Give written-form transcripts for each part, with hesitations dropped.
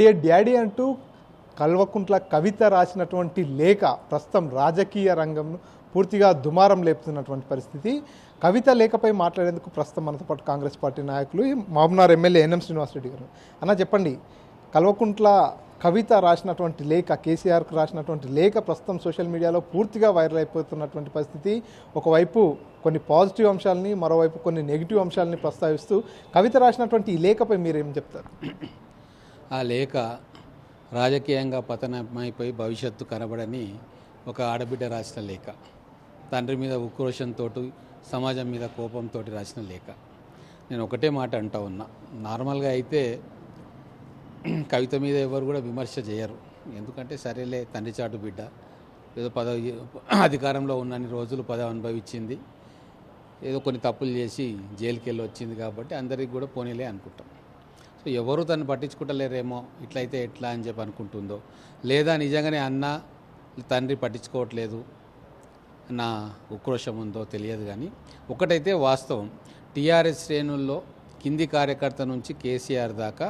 Dear daddy అంటూ కల్వకుంట్ల కవిత రాసినటువంటి లేఖ ప్రస్తుతం రాజకీయ రంగంను పూర్తిగా దుమారం లేపుతున్నటువంటి పరిస్థితి. కవిత లేఖపై మాట్లాడేందుకు ప్రస్తుతం మనతో పాటు కాంగ్రెస్ పార్టీ నాయకులు మహబూబ్నగర్ ఎమ్మెల్యే ఎన్ఎం శ్రీనివాసరెడ్డి గారు. అన్న చెప్పండి, కల్వకుంట్ల కవిత రాసినటువంటి లేఖ, కేసీఆర్కు రాసినటువంటి లేఖ ప్రస్తుతం సోషల్ మీడియాలో పూర్తిగా వైరల్ అయిపోతున్నటువంటి పరిస్థితి. ఒకవైపు కొన్ని పాజిటివ్ అంశాలని, మరోవైపు కొన్ని నెగిటివ్ అంశాలని ప్రస్తావిస్తూ కవిత రాసినటువంటి ఈ లేఖపై మీరేం చెప్తారు? ఆ లేఖ రాజకీయంగా పతనమైపోయి భవిష్యత్తు కనబడని ఒక ఆడబిడ్డ రాసిన లేఖ, తండ్రి మీద ఉక్రోషంతో, సమాజం మీద కోపంతో రాసిన లేఖ. నేను ఒకటే మాట అంటా ఉన్నా, నార్మల్గా అయితే కవిత మీద ఎవరు కూడా విమర్శ చేయరు, ఎందుకంటే సరేలే తండ్రి చాటు బిడ్డ, ఏదో పదవి అధికారంలో ఉన్నన్ని రోజులు పదవి అనుభవించింది, ఏదో కొన్ని తప్పులు చేసి జైలుకి వెళ్ళి వచ్చింది కాబట్టి అందరికి కూడా పోనీలే అనుకుంటాం. సో ఎవరు తను పట్టించుకుంటలేరేమో, ఇట్లయితే ఎట్లా అని చెప్పి అనుకుంటుందో, లేదా నిజంగానే అన్న తండ్రి పట్టించుకోవట్లేదు నా ఉక్రోషం ఉందో తెలియదు. కానీ ఒకటైతే వాస్తవం, టీఆర్ఎస్ శ్రేణుల్లో కింది కార్యకర్త నుంచి కేసీఆర్ దాకా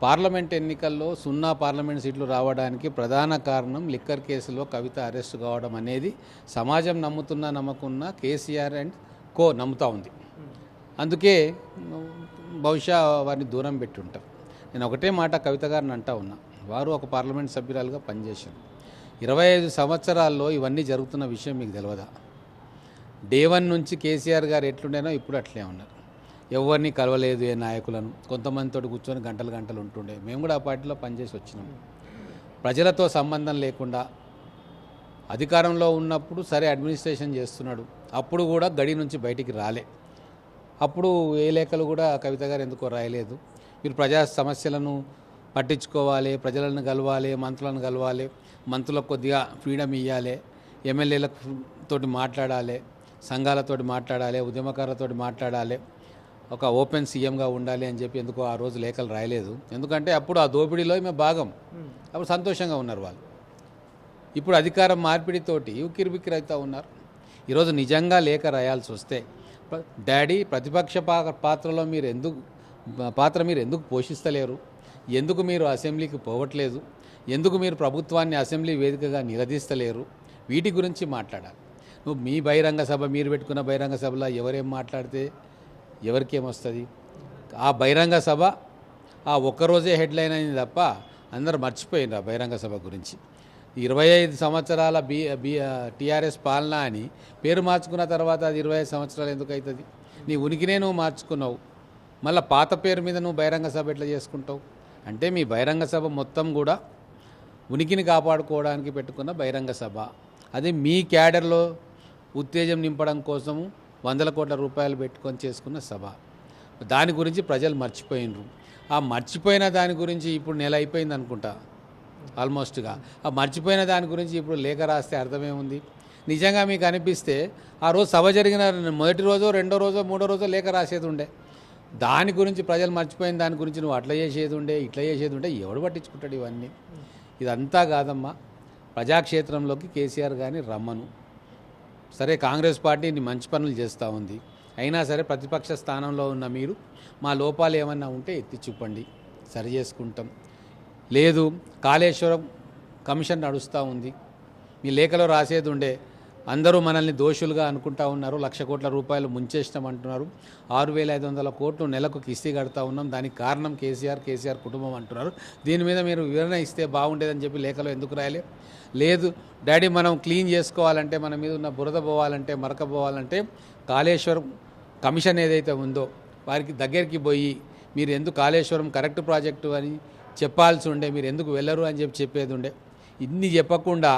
పార్లమెంట్ ఎన్నికల్లో 0 పార్లమెంట్ సీట్లు రావడానికి ప్రధాన కారణం లిక్కర్ కేసులో కవిత అరెస్ట్ కావడం అనేది సమాజం నమ్మకున్నా కేసీఆర్ అండ్ కో నమ్ముతూ ఉంది. అందుకే బహుశా వారిని దూరం పెట్టి ఉంటారు. నేను ఒకటే మాట కవిత గారిని అంటా ఉన్నా, వారు ఒక పార్లమెంట్ సభ్యురాలుగా పనిచేశారు. 25 సంవత్సరాల్లో ఇవన్నీ జరుగుతున్న విషయం మీకు తెలియదా? డే 1 నుంచి కేసీఆర్ గారు ఎట్లుండేనో ఇప్పుడు అట్లే ఉన్నారు. ఎవరిని కలవలేదు ఏ నాయకులను, కొంతమందితో కూర్చొని గంటలు ఉంటుండే. మేము కూడా ఆ పార్టీలో పనిచేసి వచ్చినాం. ప్రజలతో సంబంధం లేకుండా అధికారంలో ఉన్నప్పుడు సరే అడ్మినిస్ట్రేషన్ చేస్తున్నాడు, అప్పుడు కూడా గడి నుంచి బయటికి రాలే. అప్పుడు ఏ లేఖలు కూడా కవిత గారు ఎందుకో రాయలేదు. మీరు ప్రజా సమస్యలను పట్టించుకోవాలి, ప్రజలను కలవాలి, మంత్రులను కలవాలి, మంత్రులకు కొద్దిగా ఫ్రీడమ్ ఇవ్వాలి, ఎమ్మెల్యేలతో మాట్లాడాలి, సంఘాలతో మాట్లాడాలి, ఉద్యమకారులతో మాట్లాడాలి, ఒక ఓపెన్ సీఎంగా ఉండాలి అని చెప్పి ఎందుకో ఆ రోజు లేఖలు రాయలేదు. ఎందుకంటే అప్పుడు ఆ దోపిడీలో ఈమె భాగం, అప్పుడు సంతోషంగా ఉన్నారు వాళ్ళు. ఇప్పుడు అధికారం మార్పిడితోటి ఉక్కిరిబిక్కిరి అవుతూ ఉన్నారు. ఈరోజు నిజంగా లేఖ రాయాల్సి వస్తే, డాడీ ప్రతిపక్ష పాత్రలో మీరు ఎందుకు పోషిస్తలేరు, ఎందుకు మీరు అసెంబ్లీకి పోవట్లేదు, ఎందుకు మీరు ప్రభుత్వాన్ని అసెంబ్లీ వేదికగా నిలదీస్తలేరు, వీటి గురించి మాట్లాడాలి. నువ్వు మీ బహిరంగ సభ, మీరు పెట్టుకున్న బహిరంగ సభలో ఎవరేం మాట్లాడితే ఎవరికేమొస్తుంది? ఆ బహిరంగ సభ ఆ ఒక్కరోజే హెడ్లైన్ అయింది తప్ప అందరూ మర్చిపోయినారు ఆ బహిరంగ సభ గురించి. 25 సంవత్సరాల టీఆర్ఎస్ పాలన అని పేరు మార్చుకున్న తర్వాత అది 25 సంవత్సరాలు ఎందుకు అవుతుంది? నీ ఉనికినే నువ్వు మార్చుకున్నావు, మళ్ళీ పాత పేరు మీద నువ్వు బహిరంగ సభ ఎట్లా చేసుకుంటావు? అంటే మీ బహిరంగ సభ మొత్తం కూడా ఉనికిని కాపాడుకోవడానికి పెట్టుకున్న బహిరంగ సభ, అది మీ క్యాడర్లో ఉత్తేజం నింపడం కోసము 100 కోట్ల రూపాయలు పెట్టుకొని చేసుకున్న సభ. దాని గురించి ప్రజలు మర్చిపోయినరు. ఆ మర్చిపోయిన దాని గురించి ఇప్పుడు నెల అయిపోయింది అనుకుంటా ఆల్మోస్ట్గా. ఆ మర్చిపోయిన దాని గురించి ఇప్పుడు లేఖ రాస్తే అర్థమేముంది? నిజంగా మీకు అనిపిస్తే ఆ రోజు సభ జరిగిన మొదటి రోజో, రెండో రోజో, మూడో రోజో లేఖ రాసేది ఉండే. దాని గురించి ప్రజలు మర్చిపోయిన దాని గురించి నువ్వు అట్లా చేసేది ఉండే, ఇట్లా చేసేది ఉండే. ఎవడు పట్టించుకుంటాడు ఇవన్నీ? ఇదంతా కాదమ్మా. ప్రజాక్షేత్రంలోకి కేసీఆర్ కానీ రమ్మను. సరే కాంగ్రెస్ పార్టీ మంచి పనులు చేస్తూ ఉంది, అయినా సరే ప్రతిపక్ష స్థానంలో ఉన్న మీరు మా లోపాలు ఏమన్నా ఉంటే ఎత్తి చూపండి, సరి చేసుకుంటాం. లేదు కాళేశ్వరం కమిషన్ నడుస్తూ ఉంది, మీ లేఖలో రాసేది ఉండే, అందరూ మనల్ని దోషులుగా అనుకుంటా ఉన్నారు, 1,00,000 కోట్ల రూపాయలు ముంచేస్తామంటున్నారు, 6,500 కోట్లు నెలకు కిస్తీ కడతా ఉన్నాం, దానికి కారణం కేసీఆర్ కుటుంబం అంటున్నారు. దీని మీద మీరు వివరణ ఇస్తే బాగుండేదని చెప్పి లేఖలో ఎందుకు రాయలే? లేదు డాడీ మనం క్లీన్ చేసుకోవాలంటే, మన మీద ఉన్న బురద పోవాలంటే, మరక పోవాలంటే కాళేశ్వరం కమిషన్ ఏదైతే ఉందో వారికి దగ్గరికి పోయి మీరు ఎందుకు కాళేశ్వరం కరెక్ట్ ప్రాజెక్టు అని చెప్పాల్సి ఉండే, మీరు ఎందుకు వెళ్ళరు అని చెప్పేది ఉండే. ఇన్ని చెప్పకుండా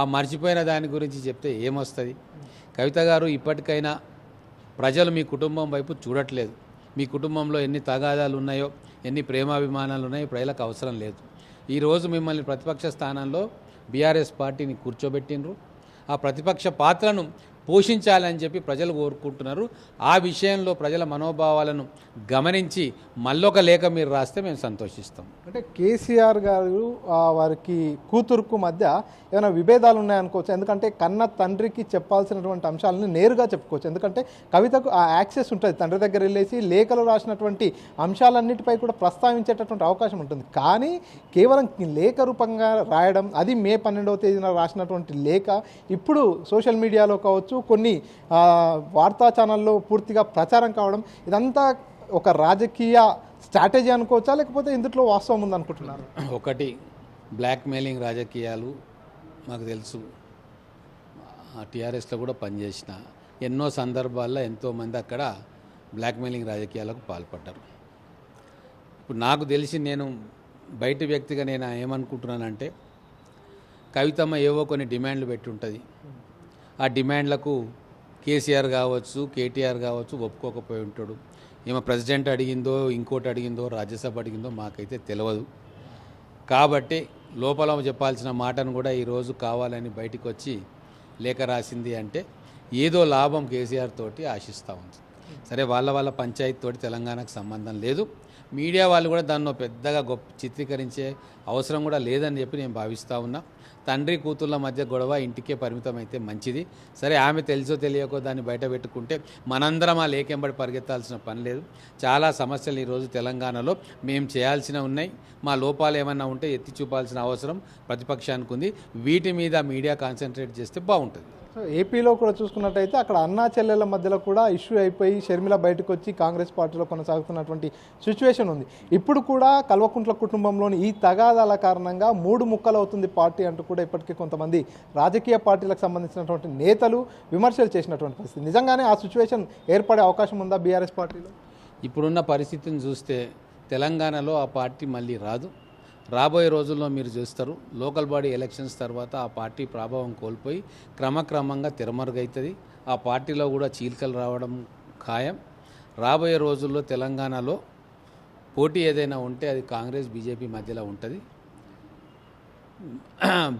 ఆ మర్చిపోయిన దాని గురించి చెప్తే ఏమొస్తుంది? కవిత గారు, ఇప్పటికైనా ప్రజలు మీ కుటుంబం వైపు చూడట్లేదు. మీ కుటుంబంలో ఎన్ని తగాదాలు ఉన్నాయో, ఎన్ని ప్రేమాభిమానాలు ఉన్నాయో ప్రజలకు అవసరం లేదు. ఈరోజు మిమ్మల్ని ప్రతిపక్ష స్థానంలో బీఆర్ఎస్ పార్టీని కూర్చోబెట్టినరు. ఆ ప్రతిపక్ష పాత్రను పోషించాలని చెప్పి ప్రజలు కోరుకుంటున్నారు. ఆ విషయంలో ప్రజల మనోభావాలను గమనించి మళ్ళొక లేఖ మీరు రాస్తే మేము సంతోషిస్తాం. అంటే కేసీఆర్ గారు వారికి కూతురుకు మధ్య ఏమైనా విభేదాలు ఉన్నాయనుకోవచ్చు. ఎందుకంటే కన్న తండ్రికి చెప్పాల్సినటువంటి అంశాలను నేరుగా చెప్పుకోవచ్చు. ఎందుకంటే కవితకు ఆ యాక్సెస్ ఉంటుంది, తండ్రి దగ్గర వెళ్ళేసి లేఖలు రాసినటువంటి అంశాలన్నిటిపై కూడా ప్రస్తావించేటటువంటి అవకాశం ఉంటుంది. కానీ కేవలం లేఖ రూపంగా రాయడం, అది మే 12వ తేదీన రాసినటువంటి లేఖ ఇప్పుడు సోషల్ మీడియాలో కావచ్చు, కొన్ని వార్తా ఛానల్లో పూర్తిగా ప్రచారం కావడం, ఇదంతా ఒక రాజకీయ స్ట్రాటజీ అనుకోవచ్చా, లేకపోతే ఇందులో వాస్తవం ఉందనుకుంటున్నారు? ఒకటి, బ్లాక్ మెయిలింగ్ రాజకీయాలు మాకు తెలుసు. టీఆర్ఎస్లో కూడా పనిచేసిన ఎన్నో సందర్భాల్లో ఎంతోమంది అక్కడ బ్లాక్ మెయిలింగ్ రాజకీయాలకు పాల్పడ్డారు. ఇప్పుడు నాకు తెలిసి నేను బయట వ్యక్తిగా నేను ఏమనుకుంటున్నానంటే, కవితమ్మ ఏవో కొన్ని డిమాండ్లు పెట్టి ఉంటుంది. ఆ డిమాండ్లకు కేసీఆర్ కావచ్చు, కేటీఆర్ కావచ్చు ఒప్పుకోకపోయి ఉంటాడు. ఏమో ప్రెసిడెంట్ అడిగిందో, ఇంకోటి అడిగిందో, రాజ్యసభ అడిగిందో మాకైతే తెలియదు. కాబట్టి లోపల చెప్పాల్సిన మాటను కూడా ఈరోజు కావాలని బయటికి వచ్చి లేఖ రాసింది అంటే ఏదో లాభం కేసీఆర్ తోటి ఆశిస్తూ ఉంది. సరే, వాళ్ళ పంచాయతీ తోటి తెలంగాణకు సంబంధం లేదు. మీడియా వాళ్ళు కూడా దాన్ని పెద్దగా చిత్రీకరించే అవసరం కూడా లేదని చెప్పి నేను భావిస్తూ ఉన్నా. తండ్రి కూతుళ్ళ మధ్య గొడవ ఇంటికే పరిమితం అయితే మంచిది. సరే, ఆమె తెలుసో తెలియకో దాన్ని బయట పెట్టుకుంటే మనందరం ఆ లేకెంబడి పరిగెత్తాల్సిన పని లేదు. చాలా సమస్యలు ఈరోజు తెలంగాణలో మేము చేయాల్సినవి ఉన్నాయి. మా లోపాలు ఏమన్నా ఉంటే ఎత్తి చూపాల్సిన అవసరం ప్రతిపక్షానికి ఉంది. వీటి మీద మీడియా కాన్సన్ట్రేట్ చేస్తే బాగుంటుంది. సో ఏపీలో కూడా చూసుకున్నట్టయితే అక్కడ అన్నా చెల్లెల మధ్యలో కూడా ఇష్యూ అయిపోయి షర్మిల బయటకు వచ్చి కాంగ్రెస్ పార్టీలో కొనసాగుతున్నటువంటి సిచ్యువేషన్ ఉంది. ఇప్పుడు కూడా కల్వకుంట్ల కుటుంబంలోని ఈ తగాదాల కారణంగా 3 ముక్కలవుతుంది పార్టీ అంటూ కూడా ఇప్పటికే కొంతమంది రాజకీయ పార్టీలకు సంబంధించినటువంటి నేతలు విమర్శలు చేసినటువంటి పరిస్థితి. నిజంగానే ఆ సిచ్యువేషన్ ఏర్పడే అవకాశం ఉందా బీఆర్ఎస్ పార్టీలో? ఇప్పుడున్న పరిస్థితిని చూస్తే తెలంగాణలో ఆ పార్టీ మళ్ళీ రాదు. రాబోయే రోజుల్లో మీరు చూస్తారు, లోకల్ బాడీ ఎలక్షన్స్ తర్వాత ఆ పార్టీ ప్రభావం కోల్పోయి క్రమక్రమంగా తిరమరుగవుతుంది. ఆ పార్టీలో కూడా చీలికలు రావడం ఖాయం. రాబోయే రోజుల్లో తెలంగాణలో పోటీ ఏదైనా ఉంటే అది కాంగ్రెస్ బీజేపీ మధ్యలో ఉంటుంది.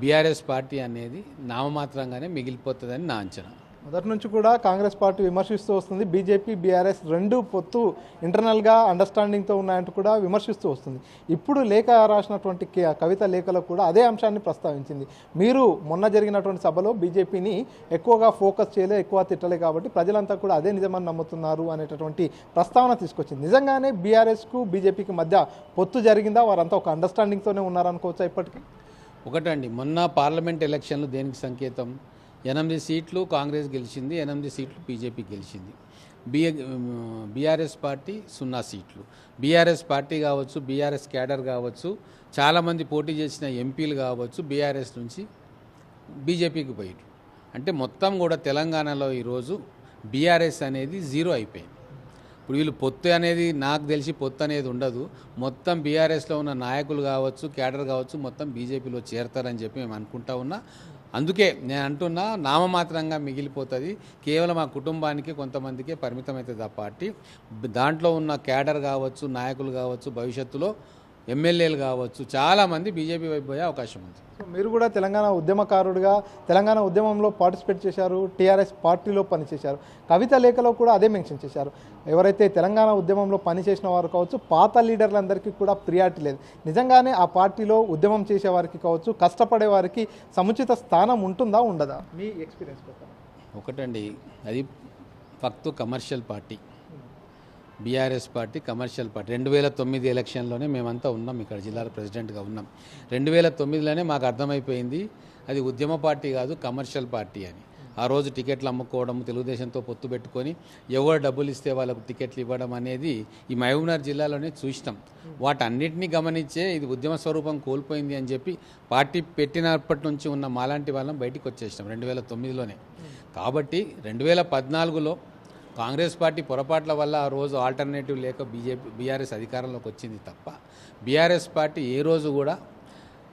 బీఆర్ఎస్ పార్టీ అనేది నామమాత్రంగానే మిగిలిపోతుందని నా అంచనా. మొదటి నుంచి కూడా కాంగ్రెస్ పార్టీ విమర్శిస్తూ వస్తుంది. బీజేపీ బీఆర్ఎస్ రెండు పొత్తు ఇంటర్నల్గా అండర్స్టాండింగ్తో ఉన్నాయంటూ కూడా విమర్శిస్తూ వస్తుంది. ఇప్పుడు లేఖ రాసినటువంటి కవిత లేఖలో కూడా అదే అంశాన్ని ప్రస్తావించింది. మీరు మొన్న జరిగినటువంటి సభలో బీజేపీని ఎక్కువగా ఫోకస్ చేయలే, ఎక్కువ తిట్టలే, కాబట్టి ప్రజలంతా కూడా అదే నిజమని నమ్ముతున్నారు అనేటటువంటి ప్రస్తావన తీసుకొచ్చింది. నిజంగానే బీఆర్ఎస్కు బీజేపీకి మధ్య పొత్తు జరిగిందా? వారంతా ఒక అండర్స్టాండింగ్తోనే ఉన్నారనుకోవచ్చా ఇప్పటికీ? ఒకటండి, మొన్న పార్లమెంట్ ఎలక్షన్లు దేనికి సంకేతం? 8 సీట్లు కాంగ్రెస్ గెలిచింది, 8 సీట్లు బీజేపీ గెలిచింది. బీఆర్ఎస్ పార్టీ 0 సీట్లు. బీఆర్ఎస్ పార్టీ కావచ్చు, బీఆర్ఎస్ క్యాడర్ కావచ్చు, చాలామంది పోటీ చేసిన ఎంపీలు కావచ్చు బీఆర్ఎస్ నుంచి బీజేపీకి పోయారు. అంటే మొత్తం కూడా తెలంగాణలో ఈరోజు బీఆర్ఎస్ అనేది 0 అయిపోయింది. ఇప్పుడు వీళ్ళు పొత్తు అనేది, నాకు తెలిసి పొత్తు అనేది ఉండదు. మొత్తం బీఆర్ఎస్లో ఉన్న నాయకులు కావచ్చు, క్యాడర్ కావచ్చు, మొత్తం బీజేపీలో చేరతారని చెప్పి మేము అనుకుంటా ఉన్నా. అందుకే నేను అంటున్నా, నామమాత్రంగా మిగిలిపోతుంది. కేవలం ఆ కుటుంబానికి కొంతమందికే పరిమితమవుతుంది ఆ పార్టీ. దాంట్లో ఉన్న క్యాడర్ కావచ్చు, నాయకులు కావచ్చు, భవిష్యత్తులో ఎమ్మెల్యేలు కావచ్చు, చాలామంది బీజేపీ వైపు పోయే అవకాశం ఉంది. సో మీరు కూడా తెలంగాణ ఉద్యమకారుడిగా తెలంగాణ ఉద్యమంలో పార్టిసిపేట్ చేశారు, టీఆర్ఎస్ పార్టీలో పనిచేశారు. కవిత లేఖలో కూడా అదే మెన్షన్ చేశారు. ఎవరైతే తెలంగాణ ఉద్యమంలో పనిచేసిన వారు కావచ్చు, పాత లీడర్లందరికీ కూడా ప్రియారిటీ లేదు. నిజంగానే ఆ పార్టీలో ఉద్యమం చేసేవారికి కావచ్చు, కష్టపడే వారికి సముచిత స్థానం ఉంటుందా, ఉండదా మీ ఎక్స్పీరియన్స్ ప్రకారం? ఒకటండి, అది ఫక్తు commercial party. BRS party commercial party. 2009 ఎలక్షన్లోనే మేమంతా ఉన్నాం, ఇక్కడ జిల్లాల ప్రెసిడెంట్గా ఉన్నాం. 2009లోనే మాకు అర్థమైపోయింది అది ఉద్యమ పార్టీ కాదు, కమర్షియల్ పార్టీ అని. ఆ రోజు టికెట్లు అమ్ముకోవడం, తెలుగుదేశంతో పొత్తు పెట్టుకొని ఎవరు డబ్బులు ఇస్తే వాళ్ళకు టికెట్లు ఇవ్వడం అనేది ఈ మహబూబ్నగర్ జిల్లాలోనే చూసినాం. వాటన్నిటినీ గమనించే ఇది ఉద్యమ స్వరూపం కోల్పోయింది అని చెప్పి పార్టీ పెట్టినప్పటి నుంచి ఉన్న మాలాంటి వాళ్ళం బయటికి వచ్చేసినాం 2009లోనే. కాబట్టి 2014లో కాంగ్రెస్ పార్టీ పొరపాట్ల వల్ల ఆ రోజు ఆల్టర్నేటివ్ లేక బీఆర్ఎస్ అధికారంలోకి వచ్చింది తప్ప బీఆర్ఎస్ పార్టీ ఏ రోజు కూడా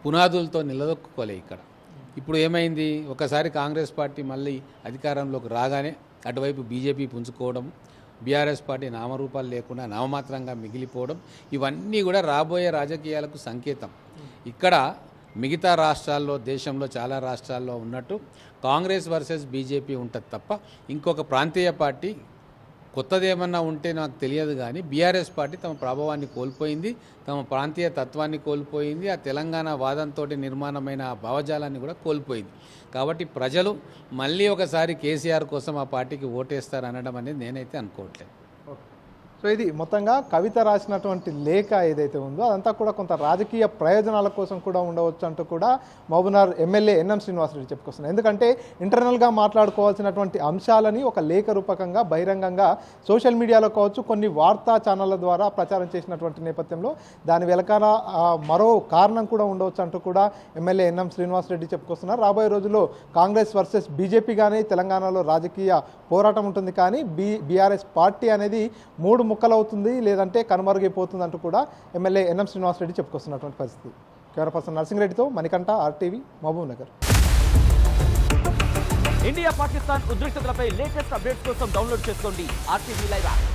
పునాదులతో నిలదొక్కుకోలే ఇక్కడ. ఇప్పుడు ఏమైంది, ఒకసారి కాంగ్రెస్ పార్టీ మళ్ళీ అధికారంలోకి రాగానే అటువైపు బీజేపీ పుంజుకోవడం, బీఆర్ఎస్ పార్టీ నామరూపాలు లేకుండా నామమాత్రంగా మిగిలిపోవడం, ఇవన్నీ కూడా రాబోయే రాజకీయాలకు సంకేతం. ఇక్కడ మిగతా రాష్ట్రాల్లో దేశంలో చాలా రాష్ట్రాల్లో ఉన్నట్టు కాంగ్రెస్ వర్సెస్ బీజేపీ ఉంటుంది తప్ప ఇంకొక ప్రాంతీయ పార్టీ కొత్తదేమన్నా ఉంటే నాకు తెలియదు కానీ బీఆర్ఎస్ పార్టీ తమ ప్రభావాన్ని కోల్పోయింది, తమ ప్రాంతీయ తత్వాన్ని కోల్పోయింది, ఆ తెలంగాణ వాదంతో నిర్మాణమైన ఆ భావజాలాన్ని కూడా కోల్పోయింది. కాబట్టి ప్రజలు మళ్ళీ ఒకసారి కేసీఆర్ కోసం ఆ పార్టీకి ఓటేస్తారు అనడం అనేది నేనైతే అనుకోవట్లేదు. సో ఇది మొత్తంగా కవిత రాసినటువంటి లేఖ ఏదైతే ఉందో అదంతా కూడా కొంత రాజకీయ ప్రయోజనాల కోసం కూడా ఉండవచ్చు అంటూ కూడా మహబూబ్నగర్ ఎమ్మెల్యే ఎన్ఎం శ్రీనివాసరెడ్డి చెప్పుకొస్తున్నారు. ఎందుకంటే ఇంటర్నల్గా మాట్లాడుకోవాల్సినటువంటి అంశాలని ఒక లేఖ రూపకంగా బహిరంగంగా సోషల్ మీడియాలో కావచ్చు కొన్ని వార్తా ఛానళ్ళ ద్వారా ప్రచారం చేసినటువంటి నేపథ్యంలో దాని వెనకాల మరో కారణం కూడా ఉండవచ్చు అంటూ కూడా ఎమ్మెల్యే ఎన్ఎం శ్రీనివాసరెడ్డి చెప్పుకొస్తున్నారు. రాబోయే రోజుల్లో కాంగ్రెస్ వర్సెస్ బీజేపీగానే తెలంగాణలో రాజకీయ పోరాటం ఉంటుంది, కానీ బీఆర్ఎస్ పార్టీ అనేది మూడు ముక్కలవుతుంది లేదంటే కనుమరుగైపోతుంది అంటూ కూడా ఎమ్మెల్యే ఎన్ఎం శ్రీనివాసరెడ్డి చెప్పుకొస్తున్నటువంటి పరిస్థితి. కెమెరా పర్సన్ నర్సింగ్రెడ్డితో మణికంఠ, RTV, మహబూబ్నగర్. ఇండియా పాకిస్తాన్ ఉద్రిక్తతలపై లేటెస్ట్ అప్డేట్స్ కోసం డౌన్లోడ్ చేసుకోండి RTV లైవ్ యాప్.